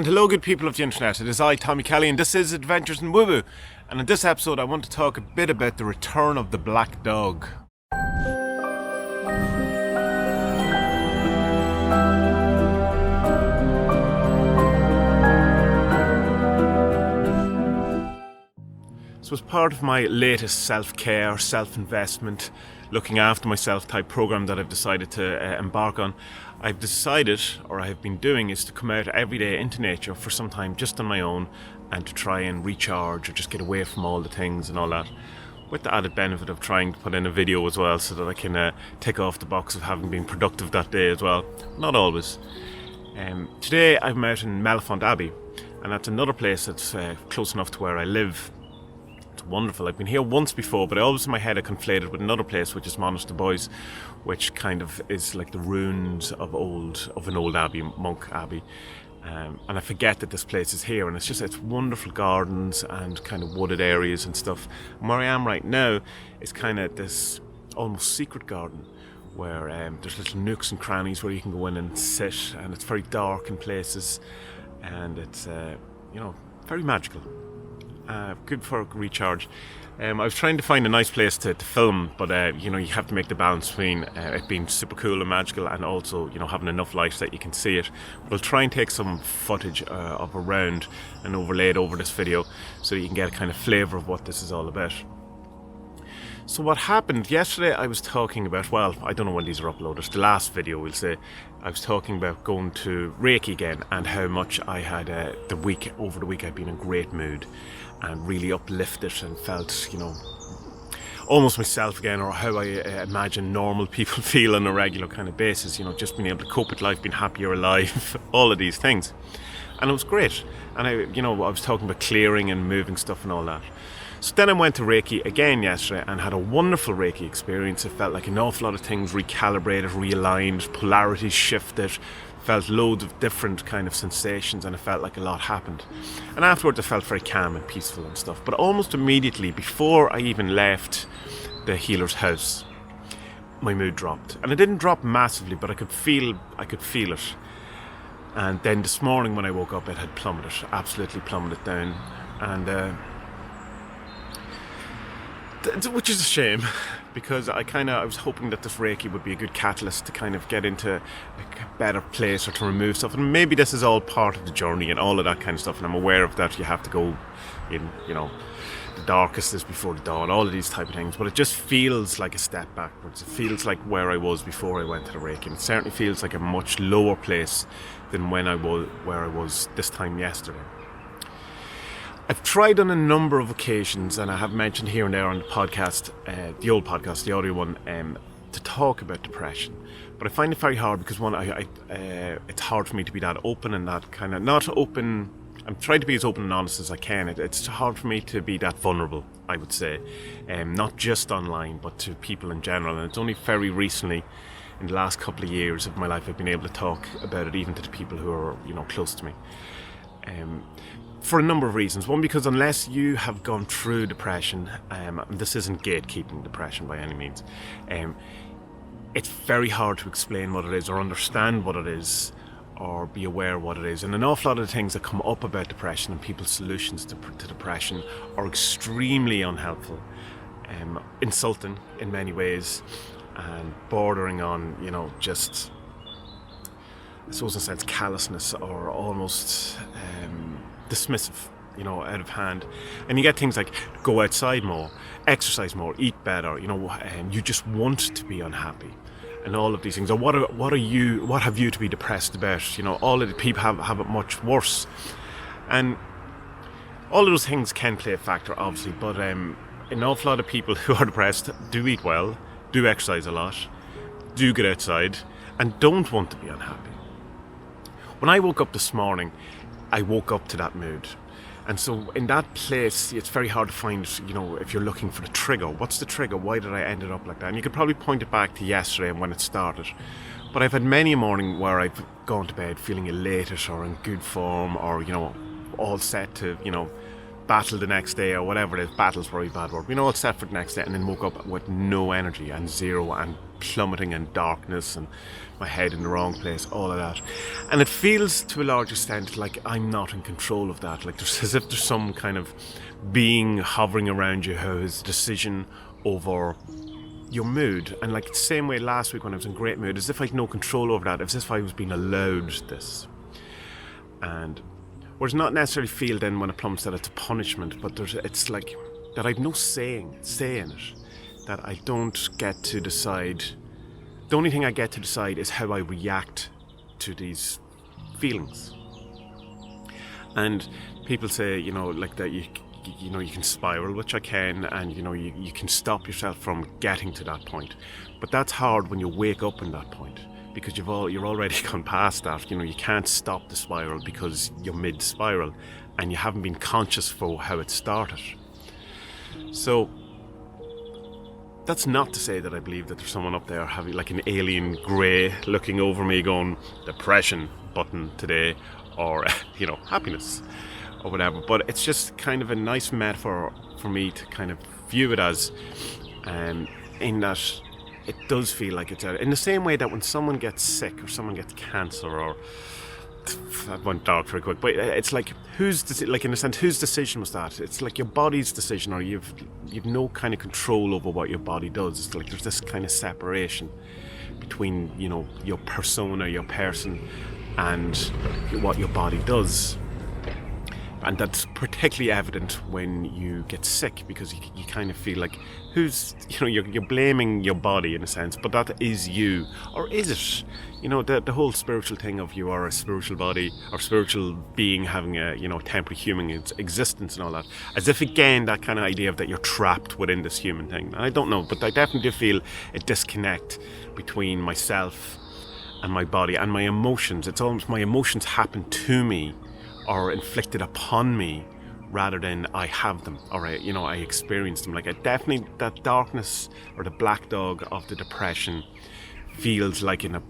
And hello good people of the internet, it is I, Tommy Kelly, and this is Adventures in Woo Woo. And in this episode I want to talk a bit about the return of the black dog. So as part of my latest self-care, self-investment, looking after myself type program that I've decided to embark on, I have been doing is to come out every day into nature for some time just on my own and to try and recharge or just get away from all the things and all that, with the added benefit of trying to put in a video as well so that I can tick off the box of having been productive that day as well. Not always. Today I'm out in Mellifont Abbey, and that's another place that's close enough to where I live. It's wonderful. I've been here once before, but I always in my head I conflated with another place, which is Monaster Boys, which kind of is like the ruins of an old abbey, monk abbey, and I forget that this place is here, and it's wonderful gardens and kind of wooded areas and stuff. And where I am right now is kind of this almost secret garden where there's little nooks and crannies where you can go in and sit, and it's very dark in places, and it's very magical. Good for a recharge. I was trying to find a nice place to film, but you have to make the balance between it being super cool and magical and also having enough light that you can see it. But I'll try and take some footage of around and overlay it over this video so you can get a kind of flavour of what this is all about. So what happened yesterday, I was talking about, well, I don't know when these are uploaded, the last video we'll say, I was talking about going to Reiki again and how much I had over the week I'd been in great mood and really uplifted and felt, almost myself again, or how I imagine normal people feel on a regular kind of basis, just being able to cope with life, being happier alive, all of these things. And it was great. And I was talking about clearing and moving stuff and all that. So then I went to Reiki again yesterday and had a wonderful Reiki experience. It felt like an awful lot of things recalibrated, realigned, polarities shifted, felt loads of different kind of sensations, and it felt like a lot happened. And afterwards I felt very calm and peaceful and stuff. But almost immediately, before I even left the healer's house, my mood dropped. And it didn't drop massively, but I could feel it. And then this morning when I woke up, it had plummeted, absolutely plummeted down. And which is a shame, because I was hoping that this Reiki would be a good catalyst to kind of get into a better place or to remove stuff. And maybe this is all part of the journey and all of that kind of stuff. And I'm aware of that. You have to go in, the darkest is before the dawn, all of these type of things. But it just feels like a step backwards. It feels like where I was before I went to the Reiki. And it certainly feels like a much lower place than where I was this time yesterday. I've tried on a number of occasions, and I have mentioned here and there on the podcast, the old podcast, the audio one, to talk about depression. But I find it very hard because it's hard for me to be that open and that kind of, not open, I'm trying to be as open and honest as I can. It's hard for me to be that vulnerable, I would say, not just online, but to people in general. And it's only very recently, in the last couple of years of my life, I've been able to talk about it even to the people who are, close to me. For a number of reasons. One, because unless you have gone through depression, this isn't gatekeeping depression by any means, it's very hard to explain what it is or understand what it is or be aware of what it is. And an awful lot of the things that come up about depression and people's solutions to depression are extremely unhelpful, insulting in many ways, and bordering on, just, I suppose in a sense, callousness or almost dismissive, out of hand. And you get things like go outside more, exercise more, eat better, you just want to be unhappy, and all of these things. Or what have you to be depressed about? All of the people have it much worse. And all of those things can play a factor, obviously, but an awful lot of people who are depressed do eat well, do exercise a lot, do get outside, and don't want to be unhappy. When I woke up this morning, I woke up to that mood. And so in that place, it's very hard to find, if you're looking for the trigger. What's the trigger? Why did I end up like that? And you could probably point it back to yesterday and when it started. But I've had many a morning where I've gone to bed feeling elated or in good form or, all set to, battle the next day or whatever it is. Battle's a very bad word. All set for the next day, and then woke up with no energy and zero and plummeting and darkness and my head in the wrong place, all of that. And it feels to a large extent like I'm not in control of that, like there's as if there's some kind of being hovering around you who has decision over your mood. And like the same way last week when I was in great mood, as if I had no control over that, as if I was being allowed this. And whereas not necessarily feel then when it plummets that it's a punishment, but it's like that I've no say in it, that I don't get to decide. The only thing I get to decide is how I react to these feelings. And people say, like that you can spiral, which I can, and you can stop yourself from getting to that point. But that's hard when you wake up in that point, because you're already gone past that. You can't stop the spiral because you're mid-spiral and you haven't been conscious for how it started. So that's not to say that I believe that there's someone up there having like an alien grey looking over me going, depression button today, or happiness or whatever. But it's just kind of a nice metaphor for me to kind of view it as, in that it does feel like it's out. In the same way that when someone gets sick or someone gets cancer, or I went dark very quick, but it's like in a sense, whose decision was that? It's like your body's decision, or you've no kind of control over what your body does. It's like there's this kind of separation between your persona, your person, and what your body does. And that's particularly evident when you get sick, because you kind of feel like you're blaming your body in a sense, but that is you. Or is it? The whole spiritual thing of you are a spiritual body or spiritual being having a, temporary human existence and all that. As if, again, that kind of idea of that you're trapped within this human thing. And I don't know, but I definitely do feel a disconnect between myself and my body and my emotions. It's almost my emotions happen to me or inflicted upon me rather than I have them, or I experience them. Like that darkness or the black dog of the depression feels like an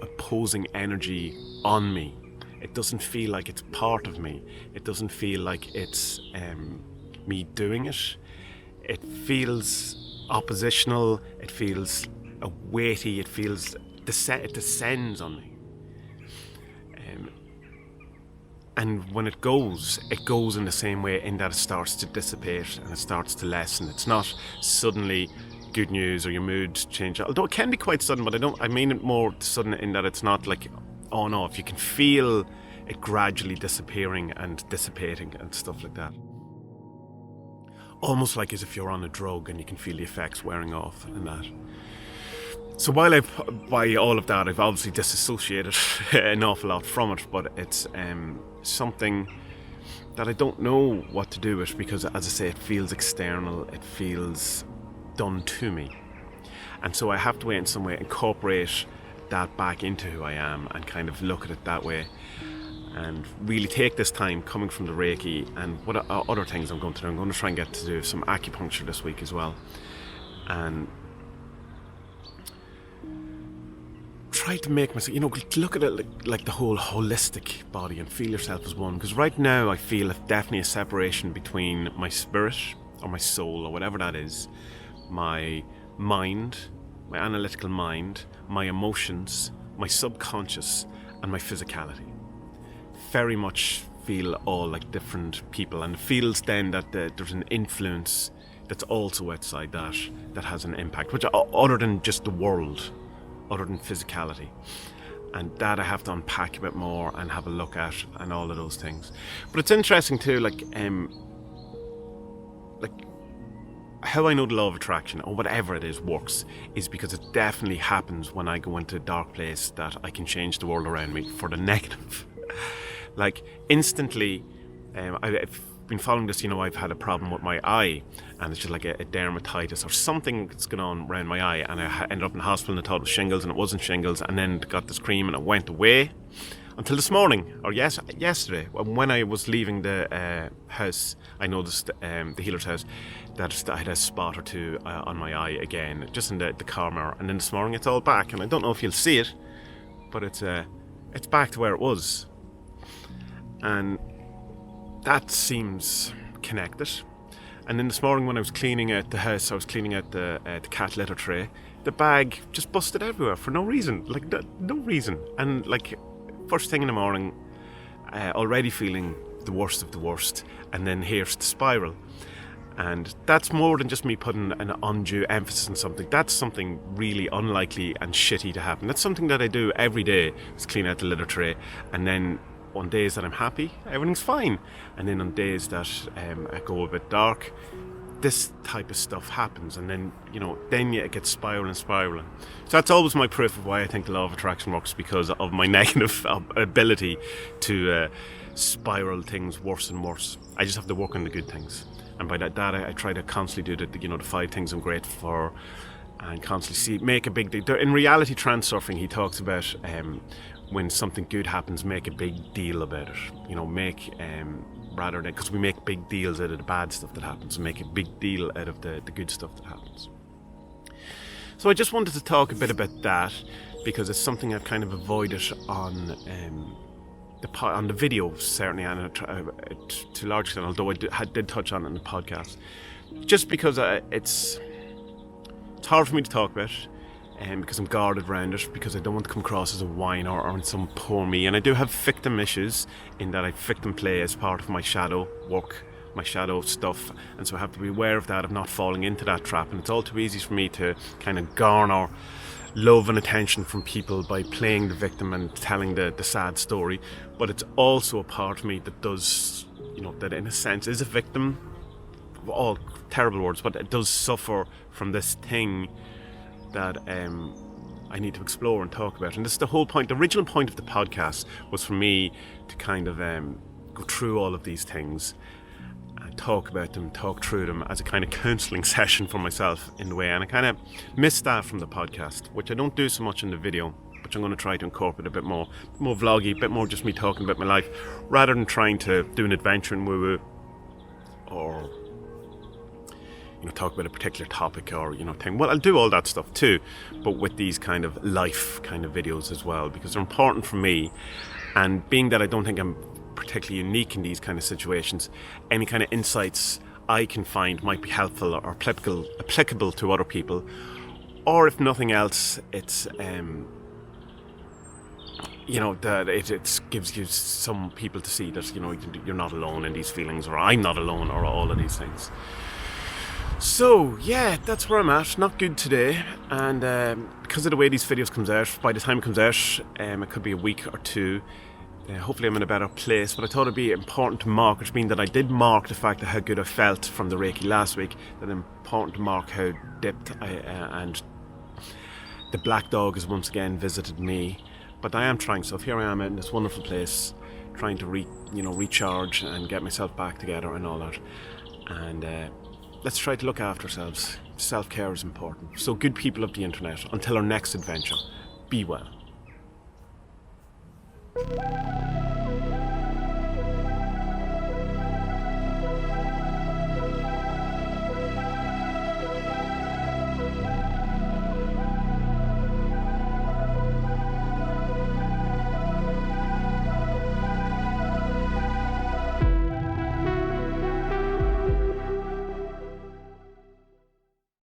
opposing energy on me. It doesn't feel like it's part of me. It doesn't feel like it's me doing it. It feels oppositional. It feels weighty. It feels it descends on me. And when it goes in the same way, in that it starts to dissipate and it starts to lessen. It's not suddenly good news or your mood change. Although it can be quite sudden, but I mean it more sudden in that it's not like on off. You can feel it gradually disappearing and dissipating and stuff like that. Almost like as if you're on a drug and you can feel the effects wearing off and that. So while by all of that, I've obviously disassociated an awful lot from it, but it's something that I don't know what to do with, because, as I say, it feels external, it feels done to me. And so I have to, in some way, incorporate that back into who I am and kind of look at it that way, and really take this time coming from the Reiki and what other things I'm going to do. I'm going to try and get to do some acupuncture this week as well, and try to make myself, look at it like the whole holistic body and feel yourself as one. Because right now I feel definitely a separation between my spirit or my soul or whatever that is, my mind, my analytical mind, my emotions, my subconscious, and my physicality. Very much feel all like different people, and it feels then that there's an influence that's also outside that has an impact, which other than just the world, other than physicality. And that I have to unpack a bit more and have a look at, and all of those things. But it's interesting too, like how I know the law of attraction or whatever it is works is because it definitely happens when I go into a dark place that I can change the world around me for the negative. Like instantly, I've been following this, I've had a problem with my eye, and it's just like a dermatitis or something that's going on around my eye, and I ended up in the hospital and I thought it was shingles, and it wasn't shingles, and then got this cream and it went away until this morning, or yesterday, when I was leaving the house. I noticed the healer's house that I had a spot or two on my eye again, just in the car mirror, and then this morning it's all back, and I don't know if you'll see it, but it's back to where it was. And that seems connected. And then this morning when I was cleaning out the house, I was cleaning out the cat litter tray. The bag just busted everywhere for no reason, like no reason. And like first thing in the morning, already feeling the worst of the worst, and then here's the spiral. And that's more than just me putting an undue emphasis on something. That's something really unlikely and shitty to happen. That's something that I do every day, is clean out the litter tray. And then on days that I'm happy, everything's fine. And then on days that I go a bit dark, this type of stuff happens. And then, then it gets spiraling. So that's always my proof of why I think the law of attraction works, because of my negative ability to spiral things worse and worse. I just have to work on the good things. And by that I try to constantly do the 5 things I'm grateful for, and constantly make a big deal. In reality transurfing, he talks about when something good happens, make a big deal about it. Rather than, because we make big deals out of the bad stuff that happens, and make a big deal out of the good stuff that happens. So I just wanted to talk a bit about that, because it's something I've kind of avoided on the video, certainly, and to a large extent, although I did touch on it in the podcast, just because it's hard for me to talk about, because I'm guarded around it, because I don't want to come across as a whiner or some poor me. And I do have victim issues, in that I victim play as part of my shadow work, my shadow stuff, and so I have to be aware of that, of not falling into that trap. And it's all too easy for me to kind of garner love and attention from people by playing the victim and telling the sad story. But it's also a part of me that does, that in a sense is a victim, all terrible words, but it does suffer from this thing that I need to explore and talk about. And this is the whole point. The original point of the podcast was for me to kind of go through all of these things, talk about them, talk through them as a kind of counselling session for myself in a way. And I kind of missed that from the podcast, which I don't do so much in the video, which I'm going to try to incorporate a bit more vloggy, a bit more just me talking about my life, rather than trying to do an adventure in woo-woo, or talk about a particular topic, or thing. Well, I'll do all that stuff too, but with these kind of life kind of videos as well, because they're important for me. And being that I don't think I'm particularly unique in these kind of situations, any kind of insights I can find might be helpful or applicable to other people. Or if nothing else, it's that it gives you some people to see that you're not alone in these feelings, or I'm not alone, or all of these things. So yeah, that's where I'm at. Not good today, and because of the way these videos comes out, by the time it comes out, it could be a week or two. Hopefully I'm in a better place, but I thought it'd be important to mark, which means that I did mark the fact of how good I felt from the Reiki last week, that it's important to mark how dipped and the black dog has once again visited me. But I am trying stuff. Here I am in this wonderful place, trying to recharge and get myself back together and all that. And let's try to look after ourselves. Self-care is important. So good people of the internet, until our next adventure, be well.